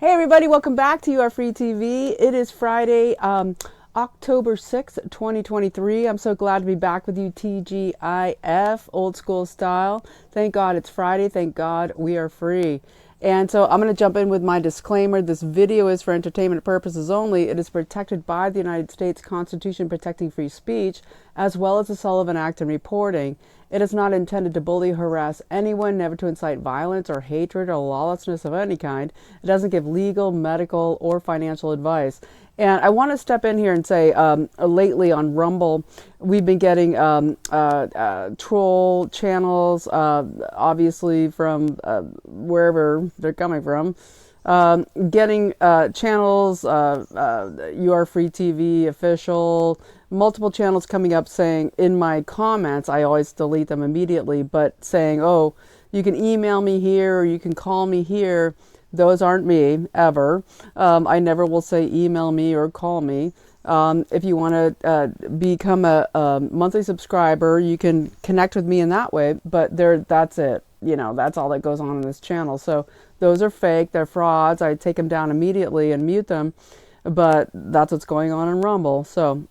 Hey everybody, welcome back to YAFTV. It is Friday, October 6th, 2023. I'm so glad to be back with you, TGIF, old school style. Thank God it's Friday. Thank God we are free. And so I'm going to jump in with my disclaimer. This video is for entertainment purposes only. It is protected by the United States Constitution protecting free speech, as well as the Sullivan Act and reporting. It is not intended to bully, harass anyone, never to incite violence or hatred or lawlessness of any kind. It doesn't give legal, medical, or financial advice. And I want to step in here and say, lately on Rumble, we've been getting troll channels, obviously from wherever they're coming from, getting channels, UR Free TV official, multiple channels coming up saying in my comments, I always delete them immediately, but saying, oh, you can email me here or you can call me here. Those aren't me, ever. I never will say email me or call me. If you want to become a monthly subscriber, you can connect with me in that way, but that's it. You know, that's all that goes on in this channel. So those are fake, they're frauds. I take them down immediately and mute them, but that's what's going on in Rumble. So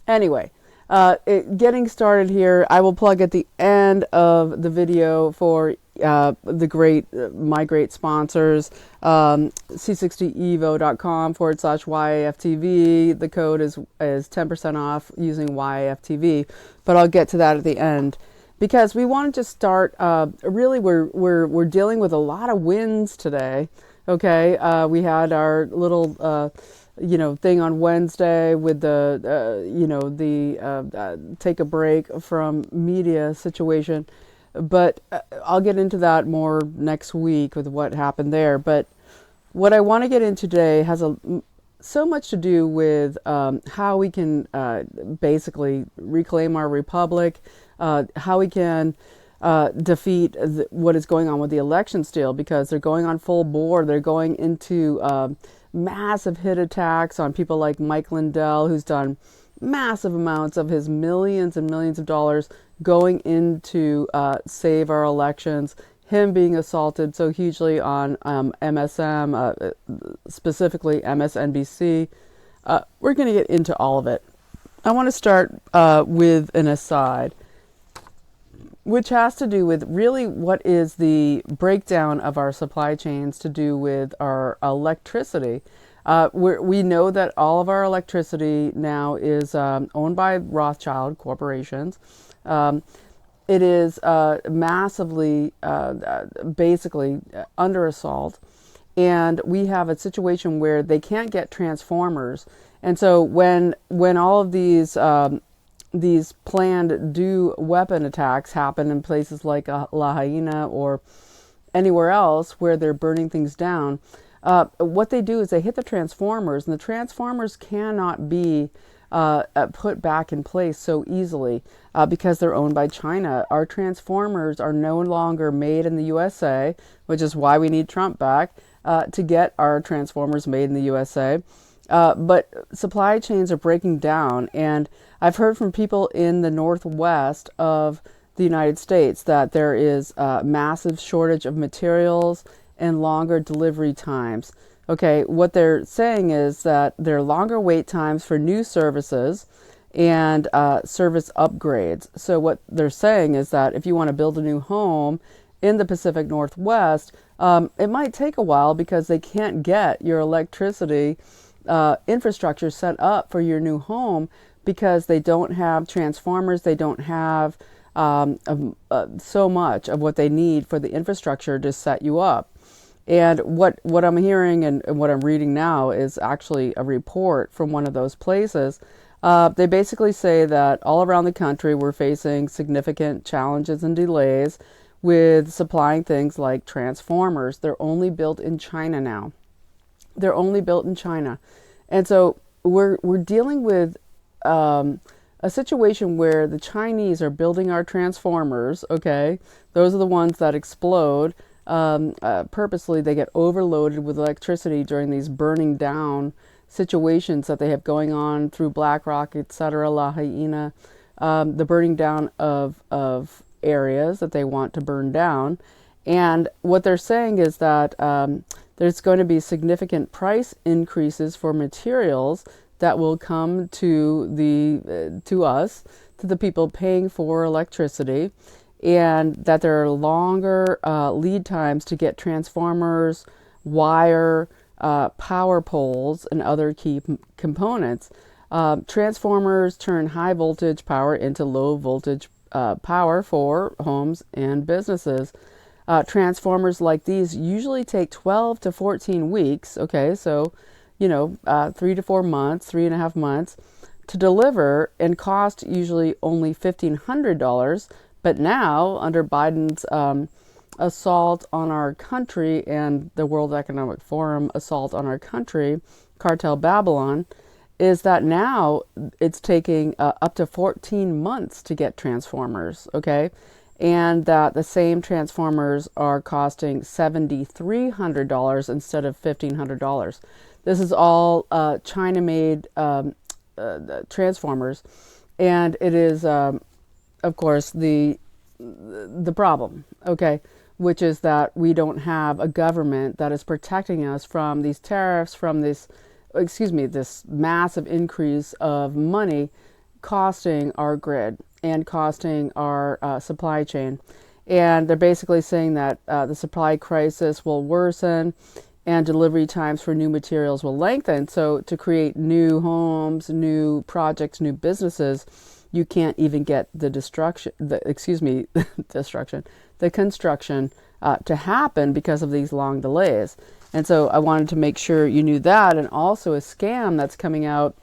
anyway, getting started here, I will plug at the end of the video for my great sponsors, c60evo.com/YAFTV. The code is 10% off using YAFTV, but I'll get to that at the end because we wanted to start. Really, we're dealing with a lot of wins today. Okay, we had our little thing on Wednesday with the take a break from media situation. But I'll get into that more next week with what happened there. But what I want to get into today has so much to do with how we can basically reclaim our republic, how we can defeat what is going on with the election still, because they're going on full bore. They're going into massive hit attacks on people like Mike Lindell, who's done massive amounts of his millions and millions of dollars going into save our elections, him being assaulted so hugely on MSM, specifically MSNBC. We're going to get into all of it. I want to start with an aside, which has to do with really what is the breakdown of our supply chains to do with our electricity. We know that all of our electricity now is owned by Rothschild corporations. It is massively, basically under assault, and we have a situation where they can't get transformers. And so when all of these planned weapon attacks happen in places like La Haina or anywhere else where they're burning things down, what they do is they hit the transformers, and the transformers cannot be put back in place so easily because they're owned by China. Our transformers are no longer made in the USA, which is why we need Trump back to get our transformers made in the USA. But supply chains are breaking down, and I've heard from people in the Northwest of the United States that there is a massive shortage of materials and longer delivery times. Okay, what they're saying is that there are longer wait times for new services and service upgrades. So what they're saying is that if you want to build a new home in the Pacific Northwest, it might take a while because they can't get your electricity infrastructure set up for your new home because they don't have transformers, they don't have so much of what they need for the infrastructure to set you up. And what I'm hearing and what I'm reading now is actually a report from one of those places. They basically say that all around the country we're facing significant challenges and delays with supplying things like transformers. They're only built in China now. They're only built in China. And so we're dealing with a situation where the Chinese are building our transformers, okay? Those are the ones that explode. Purposely, they get overloaded with electricity during these burning down situations that they have going on through BlackRock, etc., La Haina, the burning down of areas that they want to burn down. And what they're saying is that There's going to be significant price increases for materials that will come to us, to the people paying for electricity, and that there are longer lead times to get transformers, wire, power poles, and other key components. Transformers turn high voltage power into low voltage power for homes and businesses. Transformers like these usually take 12 to 14 weeks, okay, so 3 to 4 months, 3.5 months to deliver, and cost usually only $1,500. But now, under Biden's assault on our country and the World Economic Forum assault on our country, Cartel Babylon, is that now it's taking up to 14 months to get transformers, okay? And that the same transformers are costing $7,300 instead of $1,500. This is all China-made transformers, and it is, of course, the problem, okay, which is that we don't have a government that is protecting us from these tariffs, from this massive increase of money costing our grid and costing our supply chain. And they're basically saying that the supply crisis will worsen and delivery times for new materials will lengthen. So to create new homes, new projects, new businesses, you can't even get the construction to happen because of these long delays. And so I wanted to make sure you knew that, and also a scam that's coming out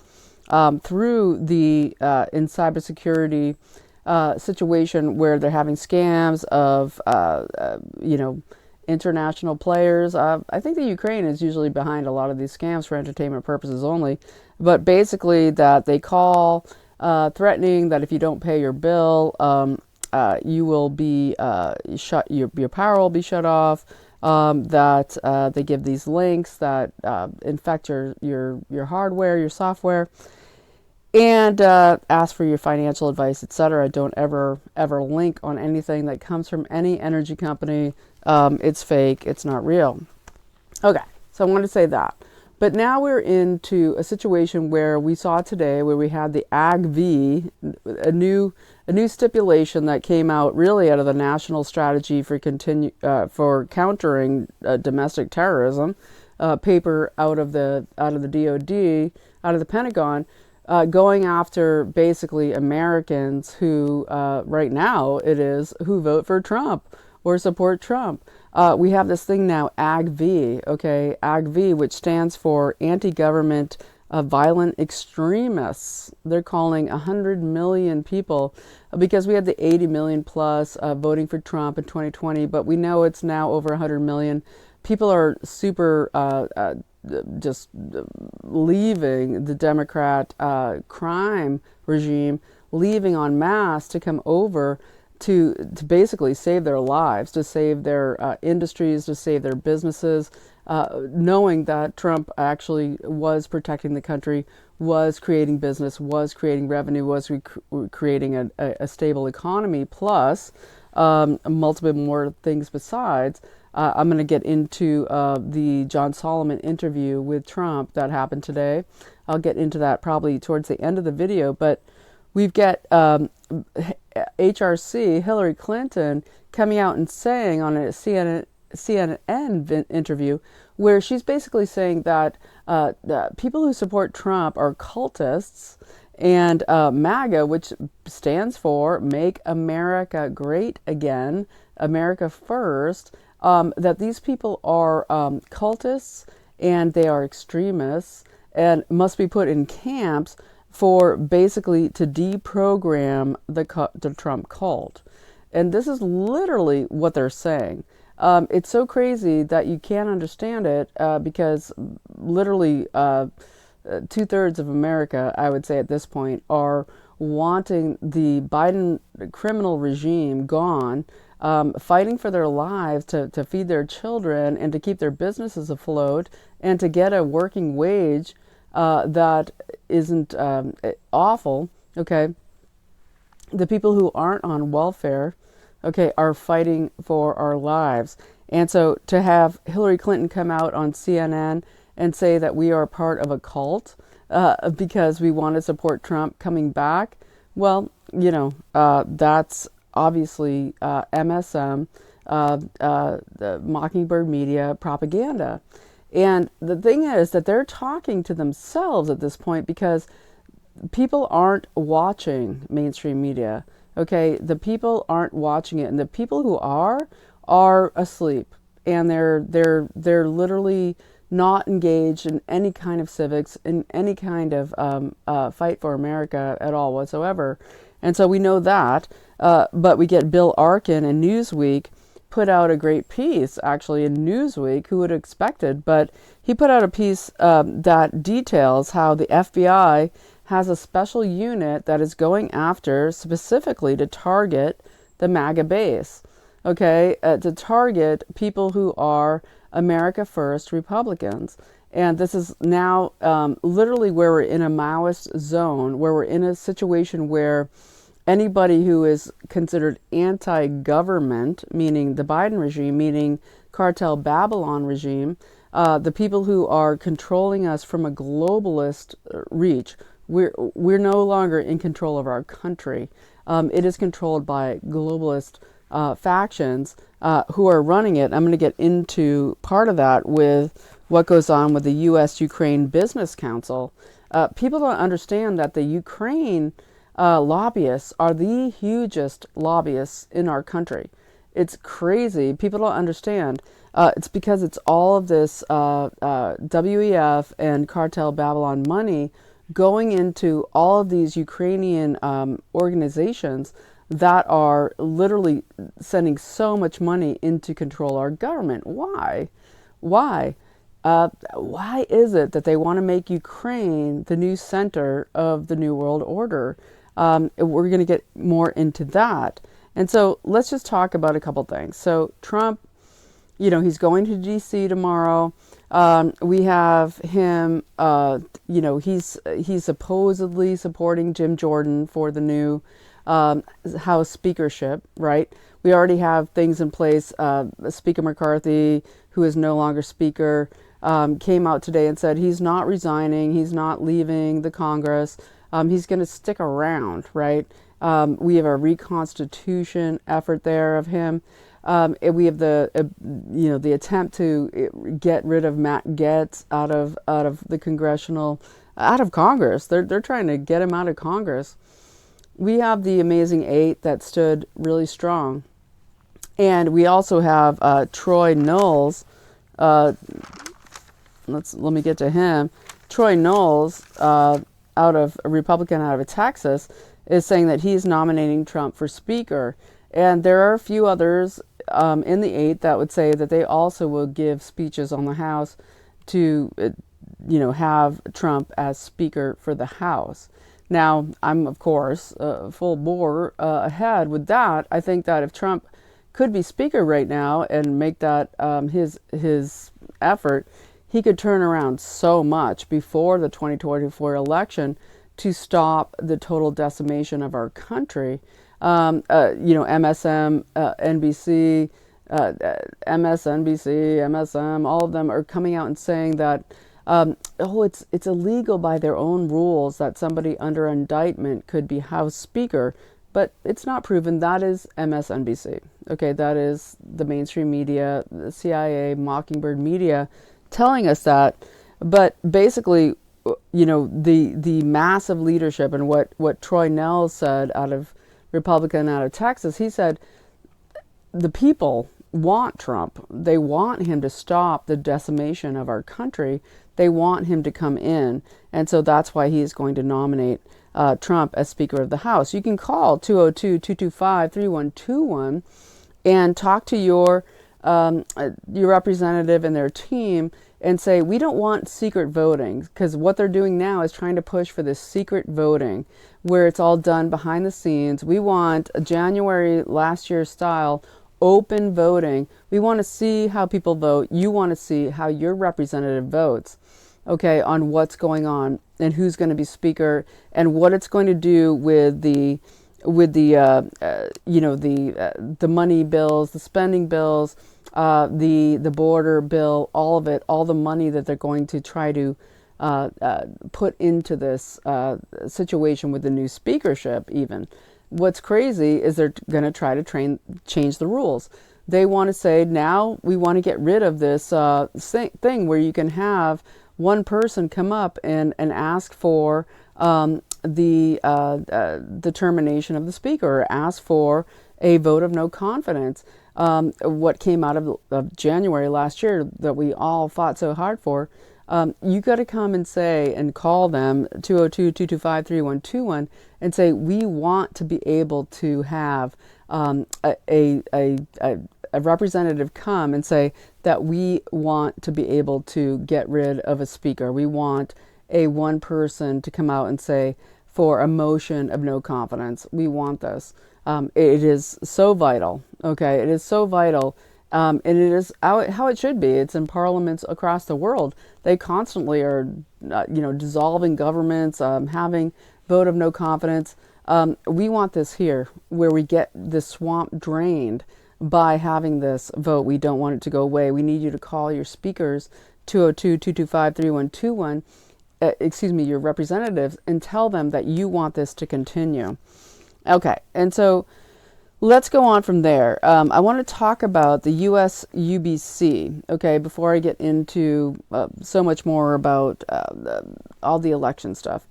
through the in cybersecurity situation where they're having scams of international players. I think the Ukraine is usually behind a lot of these scams for entertainment purposes only, but basically that they call threatening that if you don't pay your bill, you will be shut. Your power will be shut off. That they give these links that infect your hardware, your software, and ask for your financial advice, etc. Don't ever link on anything that comes from any energy company. It's fake. It's not real. Okay, so I want to say that. But now we're into a situation where we saw today, where we had the AGV, a new stipulation that came out really out of the National Strategy for Countering Domestic Terrorism, paper out of the DOD, out of the Pentagon, going after basically Americans who right now it is who vote for Trump or support Trump. We have this thing now, AGV, okay, AGV, which stands for Anti-Government Violent Extremists. They're calling 100 million people, because we had the 80 million plus voting for Trump in 2020, but we know it's now over 100 million. People are super just leaving the Democrat crime regime, leaving en masse to come over to basically save their lives, to save their industries, to save their businesses, knowing that Trump actually was protecting the country, was creating business, was creating revenue, was creating a stable economy, plus multiple more things besides. I'm going to get into the John Solomon interview with Trump that happened today. I'll get into that probably towards the end of the video, but we've got HRC, Hillary Clinton, coming out and saying on a CNN interview where she's basically saying that people who support Trump are cultists, and MAGA, which stands for Make America Great Again, America First, that these people are cultists and they are extremists and must be put in camps for basically to deprogram the Trump cult. And this is literally what they're saying. It's so crazy that you can't understand it because literally 2/3 of America, I would say at this point, are wanting the Biden criminal regime gone, fighting for their lives to feed their children and to keep their businesses afloat and to get a working wage that isn't awful, okay? The people who aren't on welfare, okay, are fighting for our lives. And so to have Hillary Clinton come out on CNN and say that we are part of a cult because we want to support Trump coming back, well, that's obviously MSM, the Mockingbird Media propaganda. And the thing is that they're talking to themselves at this point because people aren't watching mainstream media. Okay, the people aren't watching it, and the people who are asleep, and they're literally not engaged in any kind of civics, in any kind of fight for America at all whatsoever. And so we know that, but we get Bill Arkin in Newsweek put out a great piece, actually, in Newsweek. Who would have expected? But he put out a piece that details how the FBI has a special unit that is going after specifically to target the MAGA base, okay, to target people who are America First Republicans. And this is now literally where we're in a Maoist zone, where we're in a situation where anybody who is considered anti-government, meaning the Biden regime, meaning Cartel Babylon regime, the people who are controlling us from a globalist reach, we're no longer in control of our country. It is controlled by globalist factions who are running it. I'm going to get into part of that with what goes on with the U.S.-Ukraine Business Council. People don't understand that the Ukraine lobbyists are the hugest lobbyists in our country. It's crazy. People don't understand. It's because it's all of this WEF and Cartel Babylon money going into all of these Ukrainian organizations that are literally sending so much money into control our government. Why? Why is it that they want to make Ukraine the new center of the New World Order? We're going to get more into that. And so let's just talk about a couple things. So Trump, he's going to D.C. tomorrow. We have him, he's supposedly supporting Jim Jordan for the new House speakership, right? We already have things in place. Speaker McCarthy, who is no longer speaker, came out today and said he's not resigning. He's not leaving the Congress. He's going to stick around, right? We have a reconstitution effort there of him. We have the attempt to get rid of Matt Gaetz out of the out of Congress. They're trying to get him out of Congress. We have the Amazing Eight that stood really strong, and we also have Troy Nehls. Let me get to him. Troy Nehls, out of a Republican out of Texas, is saying that he's nominating Trump for Speaker. And there are a few others in the eight that would say that they also will give speeches on the House to, have Trump as Speaker for the House. Now, I'm, of course, full bore ahead with that. I think that if Trump could be Speaker right now and make that his effort, he could turn around so much before the 2024 election to stop the total decimation of our country. MSNBC, MSM, all of them are coming out and saying that, it's illegal by their own rules that somebody under indictment could be House Speaker, but it's not proven. That is MSNBC. Okay, that is the mainstream media, the CIA, Mockingbird media telling us that. But basically, the massive leadership and what Troy Nehls said out of Republican out of Texas, he said the people want Trump. They want him to stop the decimation of our country. They want him to come in. And so that's why he is going to nominate Trump as Speaker of the House. You can call 202-225-3121 and talk to your representative and their team and say, we don't want secret voting, because what they're doing now is trying to push for this secret voting where it's all done behind the scenes. We want a January last year style open voting. We want to see how people vote. You want to see how your representative votes, okay, on what's going on and who's going to be Speaker and what it's going to do with the with the money bills, the spending bills, the border bill, all of it, all the money that they're going to try to put into this situation with the new speakership. Even what's crazy is they're going to try to change the rules. They want to say, now we want to get rid of this thing where you can have one person come up and ask for the termination of the speaker, or ask for a vote of no confidence. What came out of January last year that we all fought so hard for, you got to come and say and call them 202-225-3121 and say, we want to be able to have a representative come and say that we want to be able to get rid of a speaker. We want a one person to come out and say, for a motion of no confidence, we want this. It is so vital. Okay, it is so vital. And it is how it should be. It's in parliaments across the world. They constantly are, dissolving governments, having vote of no confidence. We want this here, where we get the swamp drained by having this vote. We don't want it to go away. We need you to call your speakers, 202-225-3121, your representatives, and tell them that you want this to continue. Okay, and so let's go on from there. I want to talk about the USUBC, okay, before I get into so much more about all the election stuff.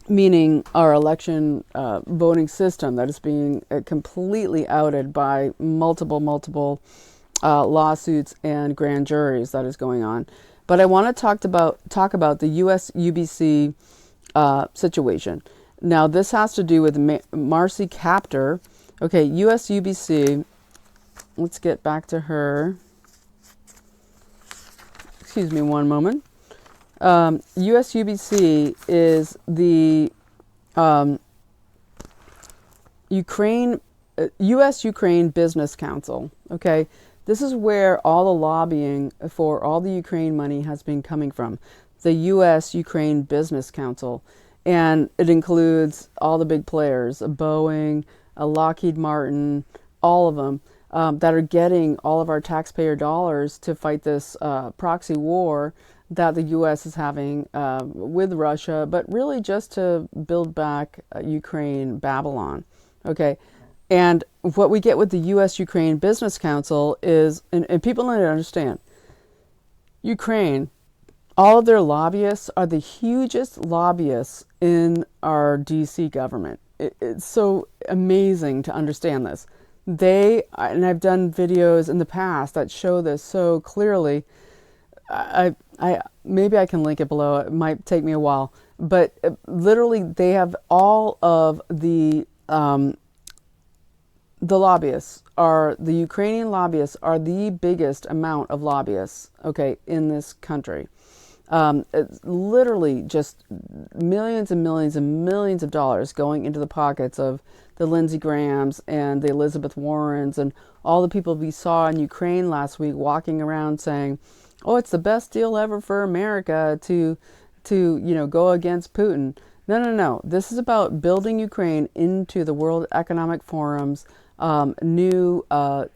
Meaning our election voting system that is being completely outed by multiple lawsuits and grand juries that is going on. But I want to talk about the USUBC situation. Now, this has to do with Marcy Kaptor. Okay, USUBC, let's get back to her. Excuse me one moment. USUBC is the US-Ukraine Business Council. Okay, this is where all the lobbying for all the Ukraine money has been coming from. The US-Ukraine Business Council. And it includes all the big players, Boeing, Lockheed Martin, all of them that are getting all of our taxpayer dollars to fight this proxy war that the U.S. is having with Russia, but really just to build back Ukraine, Babylon. Okay, and what we get with the U.S.-Ukraine Business Council is, and people need to understand, Ukraine, all of their lobbyists are the hugest lobbyists in our DC government. It's so amazing to understand this. And I've done videos in the past that show this so clearly. I maybe I can link it below. It might take me a while, but literally they have all of the lobbyists are, the Ukrainian lobbyists are the biggest amount of lobbyists, okay, in this country. It's literally just millions and millions and millions of dollars going into the pockets of the Lindsey Grahams and the Elizabeth Warrens and all the people we saw in Ukraine last week walking around saying, oh, it's the best deal ever for America to go against Putin. No. This is about building Ukraine into the World Economic Forum's new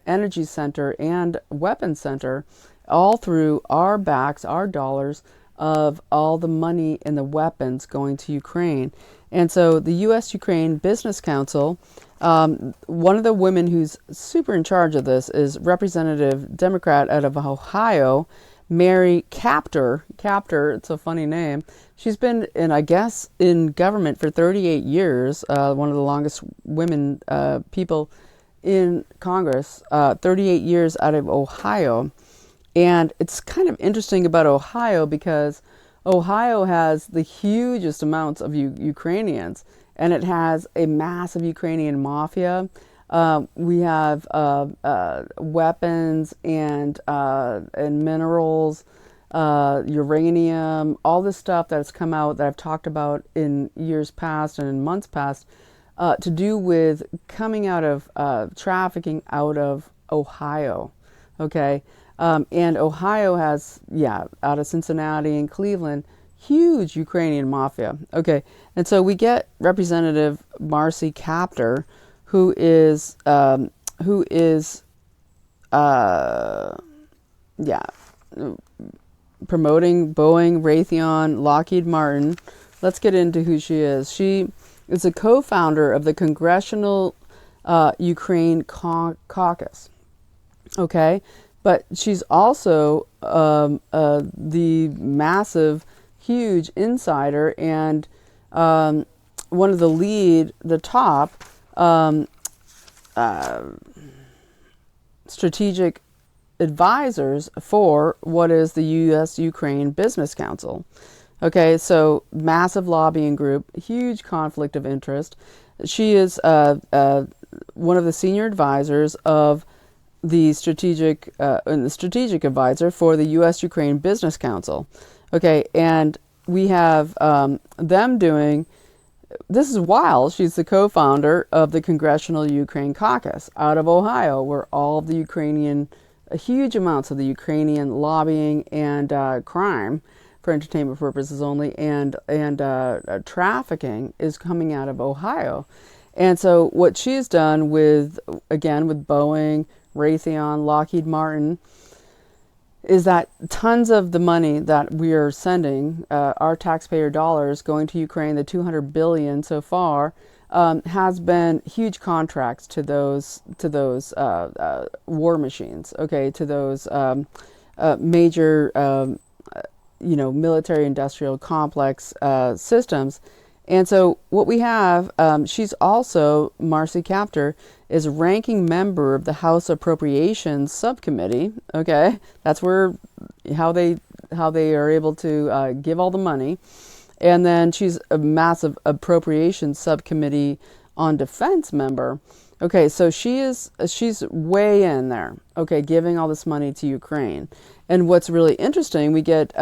energy center and weapons center, all through our backs, our dollars, of all the money and the weapons going to Ukraine. And so the U.S.-Ukraine Business Council, one of the women who's super in charge of this is Representative Democrat out of Ohio, Mary Kaptor. Kaptor, it's a funny name. She's been in government for 38 years, one of the longest women people in Congress, 38 years out of Ohio. And it's kind of interesting about Ohio because Ohio has the hugest amounts of Ukrainians, and it has a massive Ukrainian mafia. We have weapons and minerals, uranium, all this stuff that's come out that I've talked about in years past and in months past, to do with coming out of trafficking out of Ohio. Okay. And Ohio has, out of Cincinnati and Cleveland, huge Ukrainian mafia. Okay, and so we get Representative Marcy Kaptor, who is yeah, promoting Boeing, Raytheon, Lockheed Martin. Let's get into who she is. She is a co-founder of the Congressional Ukraine Caucus. Okay, but she's also the massive, huge insider and one of the top strategic advisors for what is the U.S.-Ukraine Business Council. Okay, so massive lobbying group, huge conflict of interest. She is one of the senior advisors of the strategic advisor for the U.S.-Ukraine Business Council. Okay, and we have them doing. This is wild. She's the co-founder of the Congressional Ukraine Caucus out of Ohio, where all of the huge amounts of the Ukrainian lobbying and crime for entertainment purposes only and trafficking is coming out of Ohio. And so what she's done with Boeing, Raytheon, Lockheed Martin, is that tons of the money that we are sending, our taxpayer dollars going to Ukraine, the $200 billion so far, has been huge contracts to those war machines. Okay, to those major military industrial complex systems. And so what we have, she's also, Marcy Kaptor, is a ranking member of the House Appropriations Subcommittee. Okay, that's how they are able to give all the money. And then she's a massive Appropriations Subcommittee on Defense member. Okay, so she's way in there. Okay, giving all this money to Ukraine. And what's really interesting, we get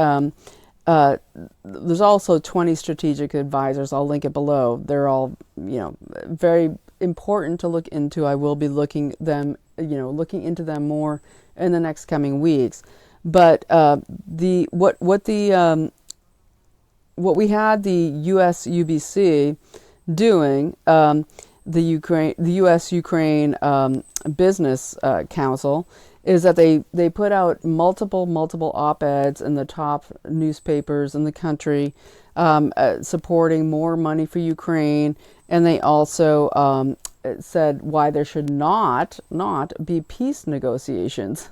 there's also 20 strategic advisors. I'll link it below. They're all, very important to look into. I will be looking into them more in the next coming weeks. But what we had the USUBC doing, the U.S.-Ukraine Business Council, is that they put out multiple op-eds in the top newspapers in the country, supporting more money for Ukraine, and they also said why there should not be peace negotiations.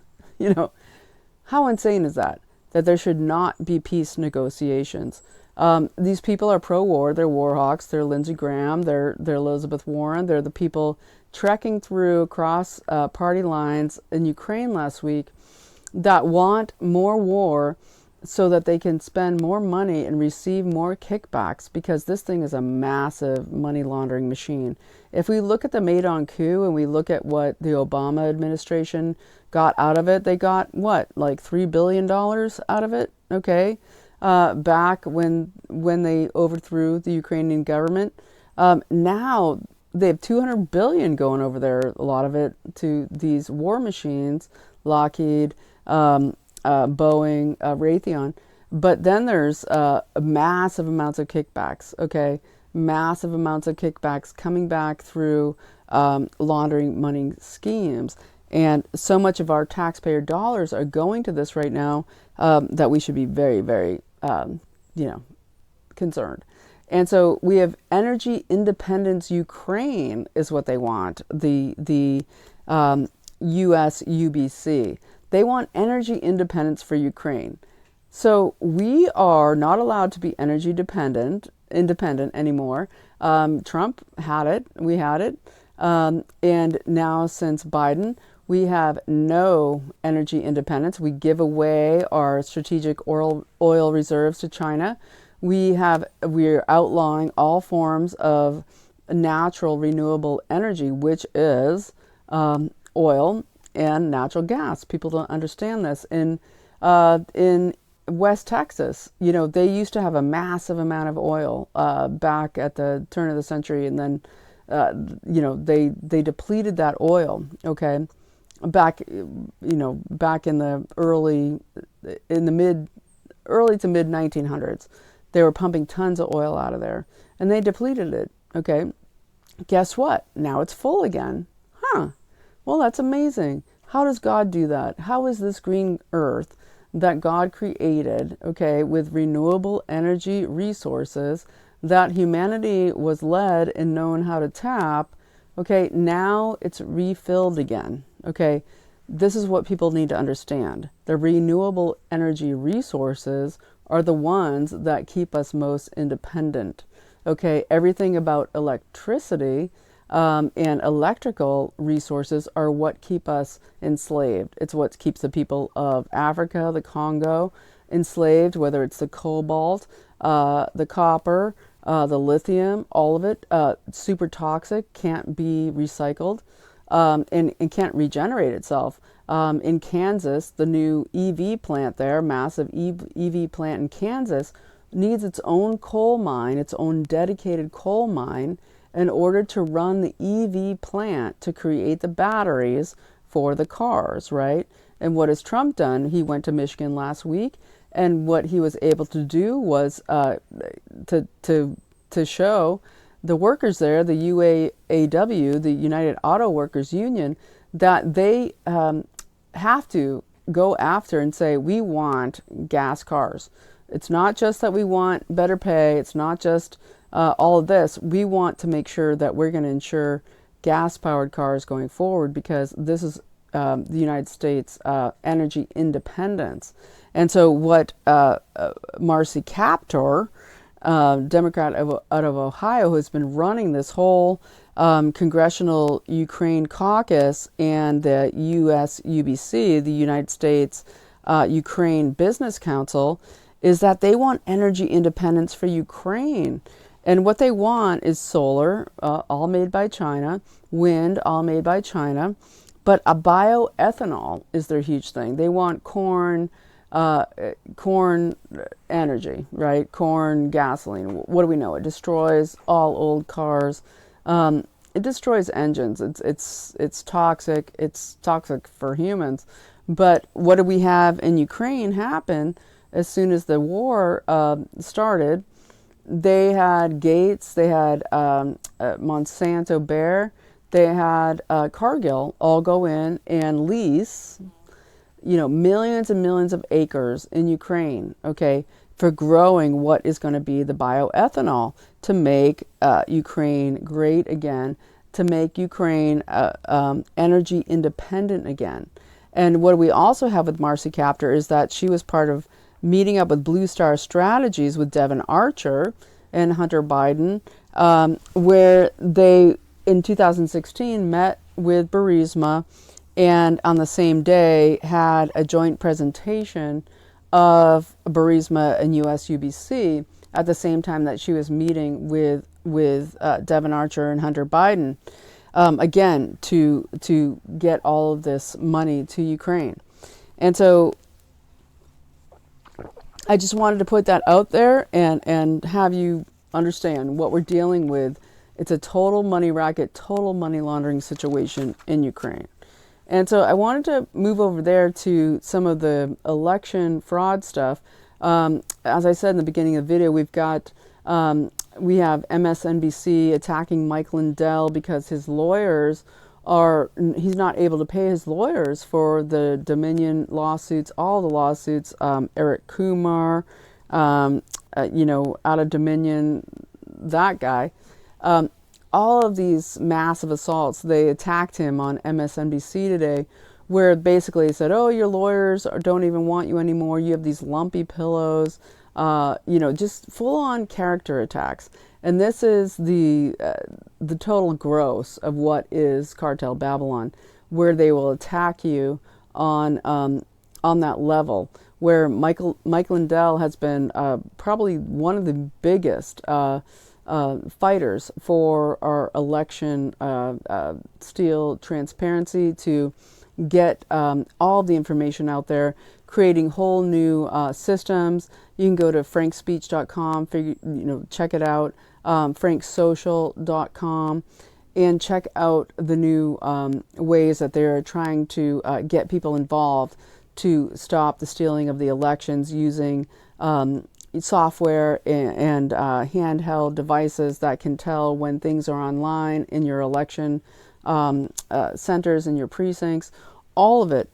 How insane is that? That there should not be peace negotiations. These people are pro-war. They're war hawks. They're Lindsey Graham. They're Elizabeth Warren. They're the people trekking through across party lines in Ukraine last week that want more war so that they can spend more money and receive more kickbacks, because this thing is a massive money laundering machine. If we look at the Maidan coup and we look at what the Obama administration got out of it, they got what, like $3 billion out of it? Okay. Back when they overthrew the Ukrainian government. Now they have $200 billion going over there, a lot of it to these war machines, Lockheed, Boeing, Raytheon. But then there's massive amounts of kickbacks, okay? Massive amounts of kickbacks coming back through laundering money schemes. And so much of our taxpayer dollars are going to this right now that we should be very, very, concerned. And so we have energy independence Ukraine is what they want, the USUBC. They want energy independence for Ukraine. So we are not allowed to be energy independent anymore. Trump had it, we had it. And now since Biden, we have no energy independence. We give away our strategic oil reserves to China. We're outlawing all forms of natural renewable energy, which is oil and natural gas. People don't understand this. In West Texas, they used to have a massive amount of oil back at the turn of the century, and then they depleted that oil. Okay, back in the early to mid 1900s. They were pumping tons of oil out of there, and they depleted it. Okay, guess what? Now it's full again. Huh. Well, that's amazing. How does God do that? How is this green earth that God created, okay, with renewable energy resources that humanity was led and known how to tap, okay, now it's refilled again, okay? This is what people need to understand. The renewable energy resources are the ones that keep us most independent, okay? Everything about electricity and electrical resources are what keep us enslaved. It's what keeps the people of Africa, the Congo, enslaved, whether it's the cobalt, the copper, the lithium, all of it, super toxic, can't be recycled, and can't regenerate itself. In Kansas, the new EV plant there, massive EV plant in Kansas, needs its own coal mine, its own dedicated coal mine, in order to run the EV plant to create the batteries for the cars, right? And what has Trump done? He went to Michigan last week, and what he was able to do was to show the workers there, the UAW, the United Auto Workers Union, that they have to go after and say, we want gas cars. It's not just that we want better pay. It's not just all of this. We want to make sure that we're going to ensure gas-powered cars going forward, because this is the United States energy independence. And so what Marcy Kaptor, Democrat out of Ohio, who's been running this whole Congressional Ukraine Caucus and the USUBC, the United States Ukraine Business Council, is that they want energy independence for Ukraine. And what they want is solar, all made by China, wind, all made by China, but a bioethanol is their huge thing. They want corn energy, right? Corn gasoline. What do we know? It destroys all old cars. It destroys engines. It's toxic. It's toxic for humans. But what do we have in Ukraine happen as soon as the war started? They had Gates, they had Monsanto Bayer, they had Cargill all go in and lease, millions and millions of acres in Ukraine, okay, for growing what is going to be the bioethanol to make Ukraine great again, to make Ukraine energy independent again. And what we also have with Marcy Kaptor is that she was part of meeting up with Blue Star Strategies with Devin Archer and Hunter Biden, where they, in 2016, met with Burisma, and on the same day had a joint presentation of Burisma and USUBC at the same time that she was meeting with Devin Archer and Hunter Biden, again, to get all of this money to Ukraine. And so I just wanted to put that out there and have you understand what we're dealing with. It's a total money racket, total money laundering situation in Ukraine. And so I wanted to move over there to some of the election fraud stuff. As I said in the beginning of the video, we have MSNBC attacking Mike Lindell because his lawyers he's not able to pay his lawyers for the Dominion lawsuits, all the lawsuits, Eric Kumar, out of Dominion, that guy, all of these massive assaults. They attacked him on MSNBC today, where basically they said, oh, your lawyers don't even want you anymore. You have these lumpy pillows, just full on character attacks. And this is the total gross of what is Cartel Babylon, where they will attack you on that level, where Mike Lindell has been probably one of the biggest fighters for our election steal transparency, to get all the information out there, creating whole new systems. You can go to frankspeech.com, check it out, franksocial.com, and check out the new ways that they're trying to get people involved to stop the stealing of the elections using software and handheld devices that can tell when things are online in your election centers, in your precincts, all of it.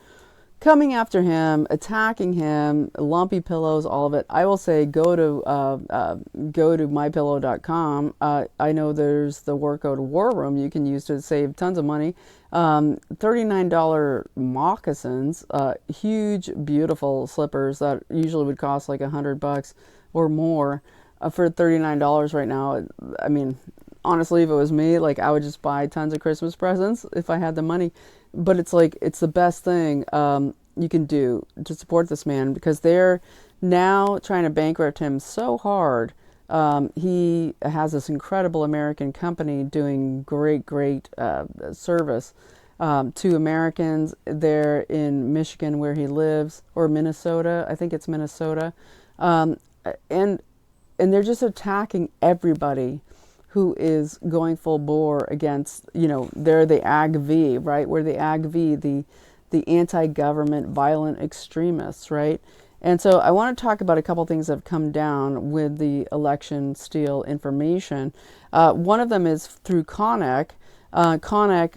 Coming after him, attacking him, lumpy pillows, all of it. I will say go to mypillow.com. I know there's the workout war room you can use to save tons of money. $39 moccasins, huge, beautiful slippers that usually would cost like $100 or more for $39 right now. I mean, honestly, if it was me, like I would just buy tons of Christmas presents if I had the money. But it's like, it's the best thing you can do to support this man, because they're now trying to bankrupt him so hard. He has this incredible American company doing great service to Americans there in Michigan, where he lives, or Minnesota. I think it's Minnesota. And they're just attacking everybody who is going full bore against, they're the AGV, right? We're the AGV, the anti-government violent extremists, right? And so I want to talk about a couple things that have come down with the election steal information. One of them is through Konnech. Konnech,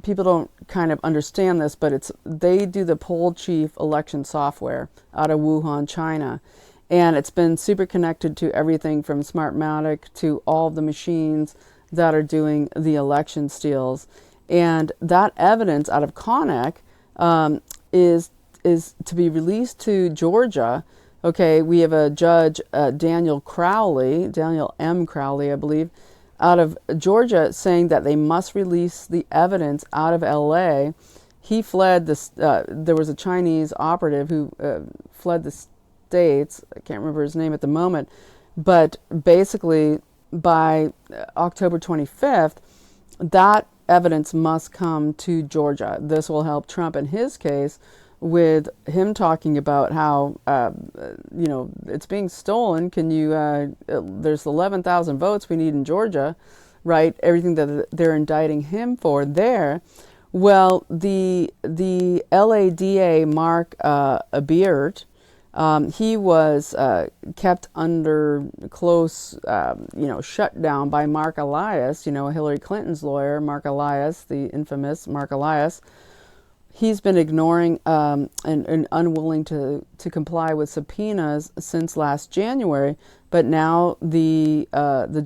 people don't kind of understand this, but they do the poll chief election software out of Wuhan, China. And it's been super connected to everything from SmartMatic to all the machines that are doing the election steals. And that evidence out of Konnech is to be released to Georgia. Okay, we have a judge, Daniel M. Crowley, I believe, out of Georgia, saying that they must release the evidence out of LA. He fled there was a Chinese operative who fled the States. I can't remember his name at the moment, but basically by October 25th, that evidence must come to Georgia. This will help Trump in his case, with him talking about how it's being stolen. Can you? There's 11,000 votes we need in Georgia, right? Everything that they're indicting him for there. Well, the LADA Mark Abiert, he was kept under close, shutdown by Mark Elias, Hillary Clinton's lawyer, Mark Elias, the infamous Mark Elias. He's been ignoring and unwilling to comply with subpoenas since last January, but now the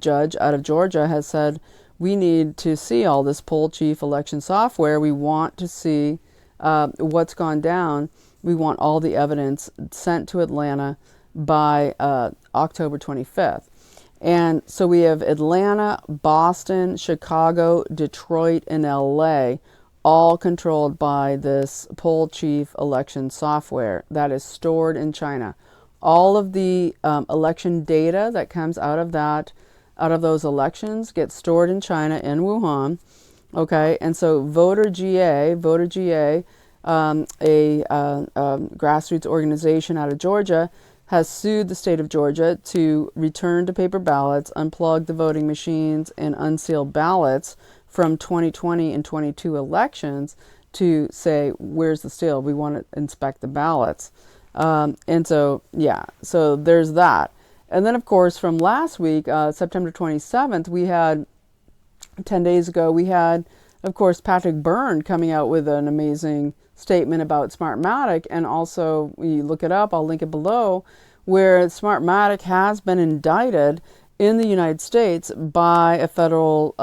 judge out of Georgia has said, we need to see all this poll chief election software. We want to see what's gone down. We want all the evidence sent to Atlanta by October 25th. And so we have Atlanta, Boston, Chicago, Detroit, and LA, all controlled by this poll chief election software that is stored in China. All of the election data that comes out of those elections gets stored in China, in Wuhan. Okay, and so Voter GA, a grassroots organization out of Georgia, has sued the state of Georgia to return to paper ballots, unplug the voting machines, and unseal ballots from 2020 and 22 elections to say, where's the steal? We want to inspect the ballots. And so, so there's that. And then, of course, from last week, September 27th, we had, 10 days ago, we had, of course, Patrick Byrne coming out with an amazing statement about SmartMatic. And also, you look it up, I'll link it below, where SmartMatic has been indicted in the United States by a federal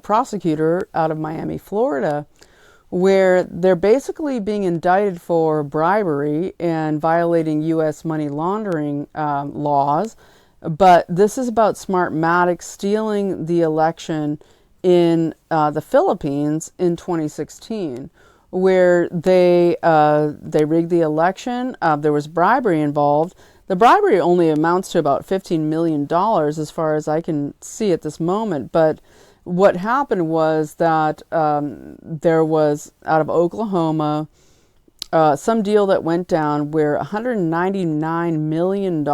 prosecutor out of Miami, Florida, where they're basically being indicted for bribery and violating U.S. money laundering laws. But this is about SmartMatic stealing the election in the Philippines in 2016, where they rigged the election. There was bribery involved. The bribery only amounts to about $15 million as far as I can see at this moment. But what happened was that there was, out of Oklahoma, some deal that went down where $199 million,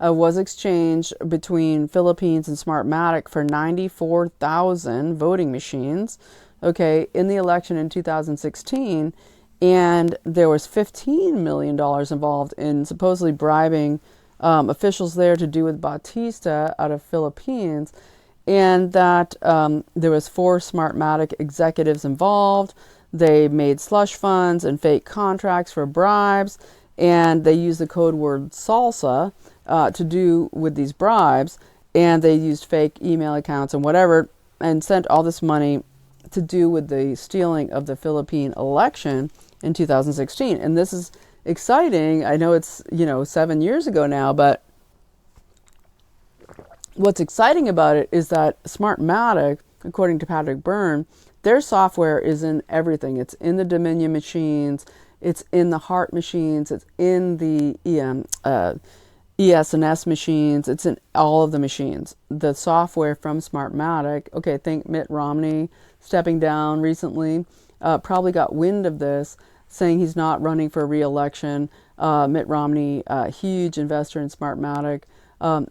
was exchanged between Philippines and SmartMatic for 94,000 voting machines, in the election in 2016. and there was $15 million involved in supposedly bribing officials there to do with Bautista out of Philippines, and that there was 4 SmartMatic executives involved. They made slush funds and fake contracts for bribes, and they used the code word salsa to do with these bribes, and they used fake email accounts and whatever, and sent all this money to do with the stealing of the Philippine election in 2016. And this is exciting. I know it's, 7 years ago now, but what's exciting about it is that SmartMatic, according to Patrick Byrne, their software is in everything. It's in the Dominion machines, it's in the Hart machines, it's in the ES&S machines, it's in all of the machines. The software from SmartMatic, okay, think Mitt Romney stepping down recently, probably got wind of this, saying he's not running for re-election. Mitt Romney, huge investor in SmartMatic.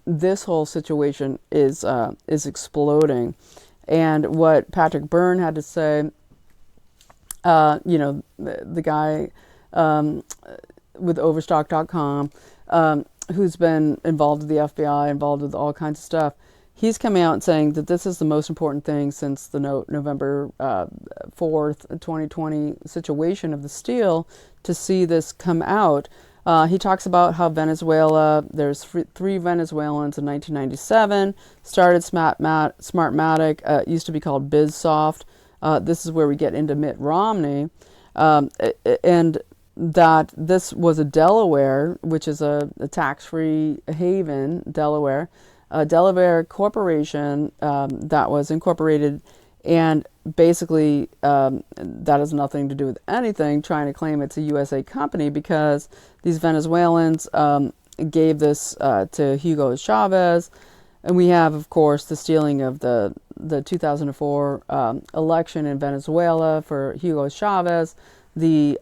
This whole situation is exploding. And what Patrick Byrne had to say, the guy with Overstock.com, who's been involved with the FBI, involved with all kinds of stuff, he's coming out and saying that this is the most important thing since the November 4th, 2020 situation of the steal, to see this come out. He talks about how Venezuela, there's 3 Venezuelans in 1997, started SmartMatic, used to be called BizSoft. This is where we get into Mitt Romney, and that this was a Delaware, which is a tax-free haven, Delaware, a Delaware corporation that was incorporated, and basically that has nothing to do with anything, trying to claim it's a USA company, because these Venezuelans gave this to Hugo Chavez. And we have, of course, the stealing of the 2004 election in Venezuela for Hugo Chavez, the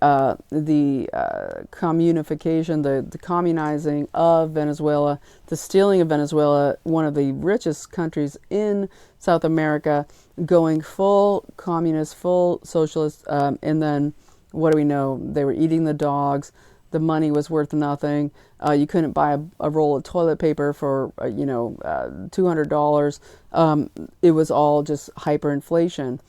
communification, the communizing of Venezuela, the stealing of Venezuela, one of the richest countries in South America, going full communist, full socialist, and then what do we know? They were eating the dogs. The money was worth nothing. You couldn't buy a roll of toilet paper for, $200. It was all just hyperinflation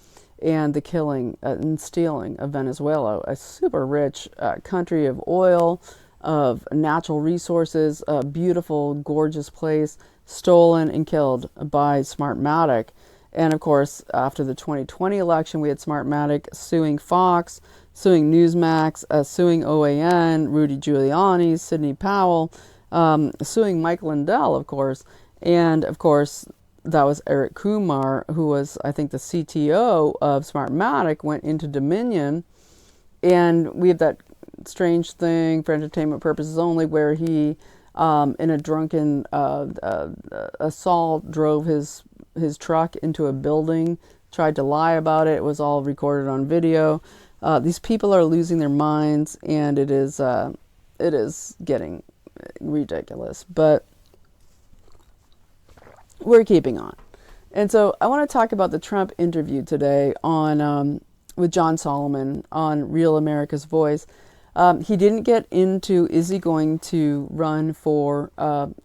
and the killing and stealing of Venezuela, a super rich country of oil, of natural resources, a beautiful, gorgeous place, stolen and killed by SmartMatic. And of course, after the 2020 election, we had SmartMatic suing Fox, suing Newsmax, suing OAN, Rudy Giuliani, Sidney Powell, suing Mike Lindell, of course. And of course, that was Eric Kumar, who was, I think, the CTO of SmartMatic, went into Dominion. And we have that strange thing for entertainment purposes only, where he, in a drunken assault, drove his truck into a building, tried to lie about it. It was all recorded on video. These people are losing their minds, and it is getting ridiculous. But we're keeping on. And so I want to talk about the Trump interview today on with John Solomon on Real America's Voice. He didn't get into, is he going to run for,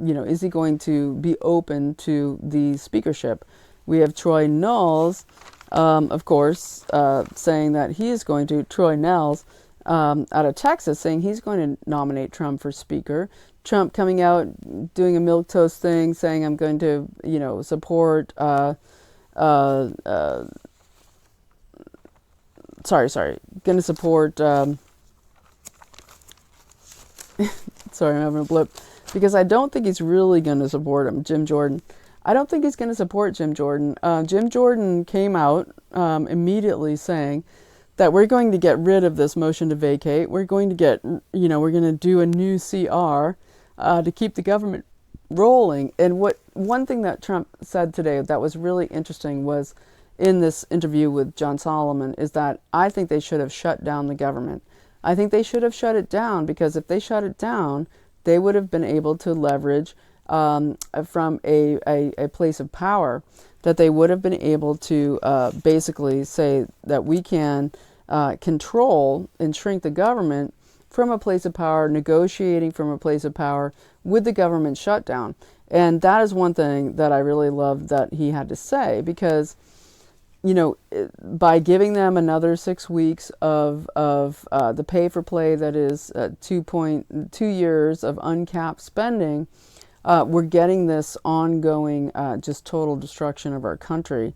is he going to be open to the speakership? We have Troy Nehls, of course, saying that he is going to, Troy Nehls, out of Texas, saying he's going to nominate Trump for speaker. Trump coming out, doing a milquetoast thing, saying I'm going to, support, going to support, sorry, I'm having a blip, because I don't think he's really going to support him, Jim Jordan. I don't think he's going to support Jim Jordan. Jim Jordan came out immediately saying that we're going to get rid of this motion to vacate. We're going to get, we're going to do a new CR to keep the government rolling. And one thing that Trump said today that was really interesting was in this interview with John Solomon is that I think they should have shut down the government. I think they should have shut it down, because if they shut it down, they would have been able to leverage from a place of power, that they would have been able to basically say that we can control and shrink the government from a place of power, negotiating from a place of power with the government shutdown. And that is one thing that I really loved that he had to say, because, you know, by giving them another 6 weeks of the pay for play, that is 2.2 years of uncapped spending, we're getting this ongoing just total destruction of our country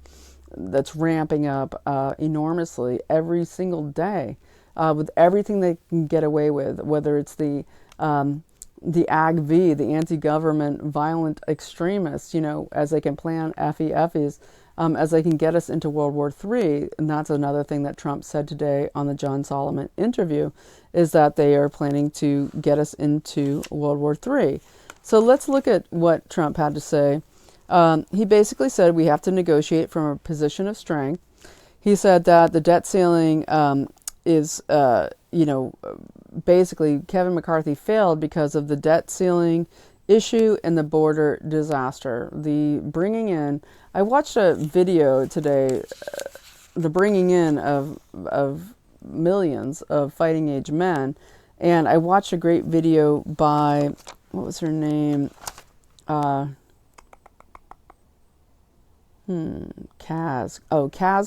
that's ramping up enormously every single day, with everything they can get away with, whether it's the AGV, the anti-government violent extremists, you know, as they can plan FEFs, as they can get us into World War III. And that's another thing that Trump said today on the John Solomon interview, is that they are planning to get us into World War III. So let's look at what Trump had to say. He basically said we have to negotiate from a position of strength. He said that the debt ceiling is, you know, basically Kevin McCarthy failed because of the debt ceiling issue and the border disaster. The bringing in, I watched a video today, the bringing in of millions of fighting age men, and I watched a great video by, what was her name? Kaz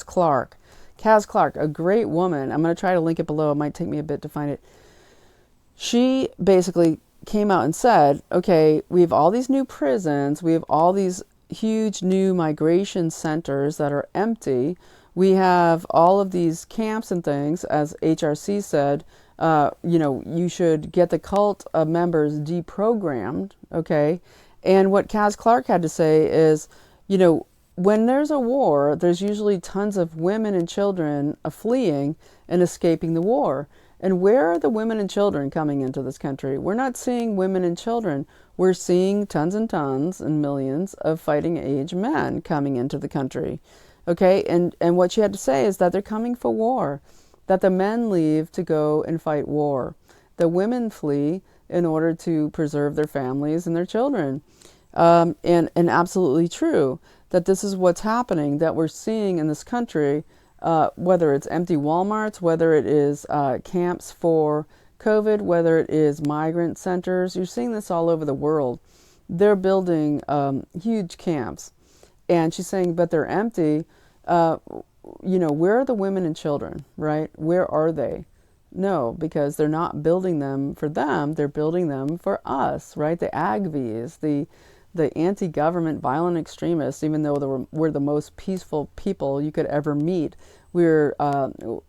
Clark. Kaz Clark, a great woman. I'm going to try to link it below. It might take me a bit to find it. She basically came out and said, okay, we have all these new prisons. We have all these huge new migration centers that are empty. We have all of these camps and things, as HRC said, you know, you should get the cult members deprogrammed, okay? And what Kaz Clark had to say is, you know, when there's a war, there's usually tons of women and children fleeing and escaping the war. And where are the women and children coming into this country? We're not seeing women and children. We're seeing tons and tons and millions of fighting age men coming into the country. Okay, and what she had to say is that they're coming for war, that the men leave to go and fight war. The women flee in order to preserve their families and their children. And absolutely true that this is what's happening, that we're seeing in this country, whether it's empty Walmarts, whether it is camps for COVID, whether it is migrant centers. You're seeing this all over the world. They're building huge camps. And she's saying, but they're empty. You know, where are the women and children, right? Where are they? No, because they're not building them for them. They're building them for us, right? The AGVs, the anti-government violent extremists, even though we're the most peaceful people you could ever meet. We're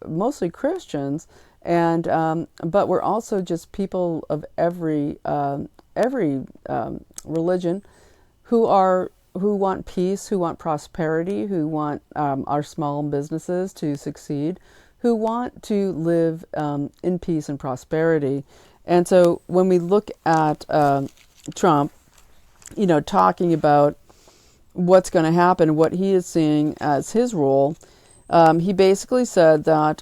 mostly Christians, and but we're also just people of every religion who want peace, who want prosperity, who want our small businesses to succeed, who want to live in peace and prosperity. And so when we look at Trump, you know, talking about what's going to happen, what he is seeing as his role, he basically said that,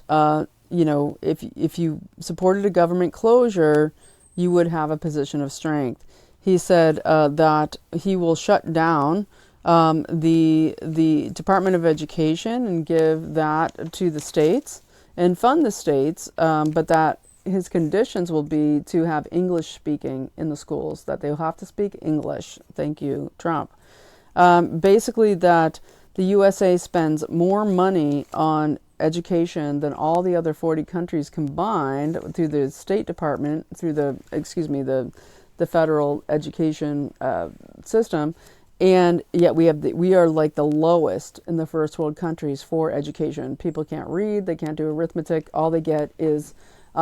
you know, if you supported a government closure, you would have a position of strength. He said that he will shut down the Department of Education and give that to the states and fund the states, but that his conditions will be to have English speaking in the schools, that they'll have to speak English. Thank you, Trump. Basically that the USA spends more money on education than all the other 40 countries combined through the State Department, through the federal education system, and yet we are like the lowest in the first world countries for education. People can't read, they can't do arithmetic. All they get is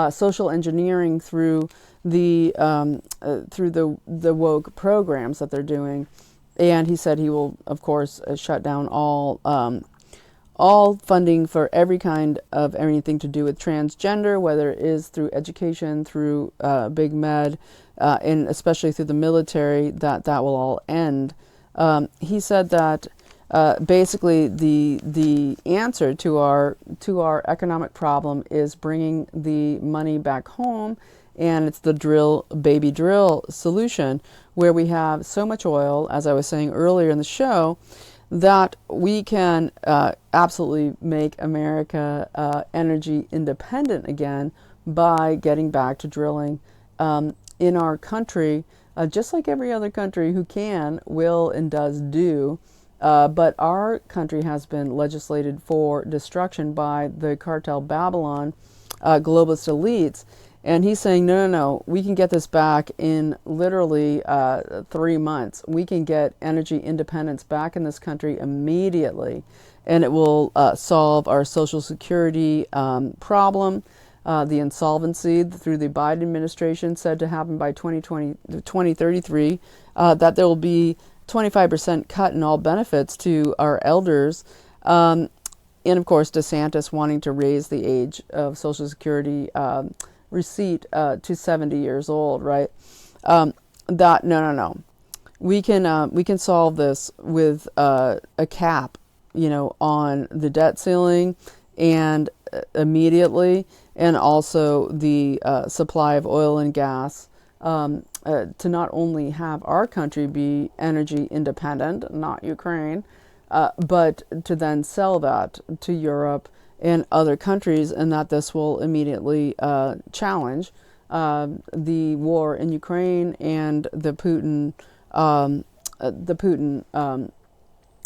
social engineering through the woke programs that they're doing. And he said he will, of course, shut down all funding for every kind of anything to do with transgender, whether it is through education, through big med, and especially through the military. That will all end. He said that basically the answer to our economic problem is bringing the money back home, and it's the drill baby drill solution, where we have so much oil, as I was saying earlier in the show, that we can absolutely make America energy independent again by getting back to drilling in our country, just like every other country who can, will, and does do. But our country has been legislated for destruction by the Cartel Babylon globalist elites. And he's saying, no, no, no, we can get this back in literally 3 months. We can get energy independence back in this country immediately. And it will solve our Social Security problem. The insolvency through the Biden administration said to happen by 2033, that there will be 25% cut in all benefits to our elders. And of course, DeSantis wanting to raise the age of Social Security receipt to 70 years old, right? That no. We can solve this with a cap, on the debt ceiling, and immediately, and also the supply of oil and gas, to not only have our country be energy independent, not Ukraine, but to then sell that to Europe and other countries, and that this will immediately challenge the war in Ukraine and the Putin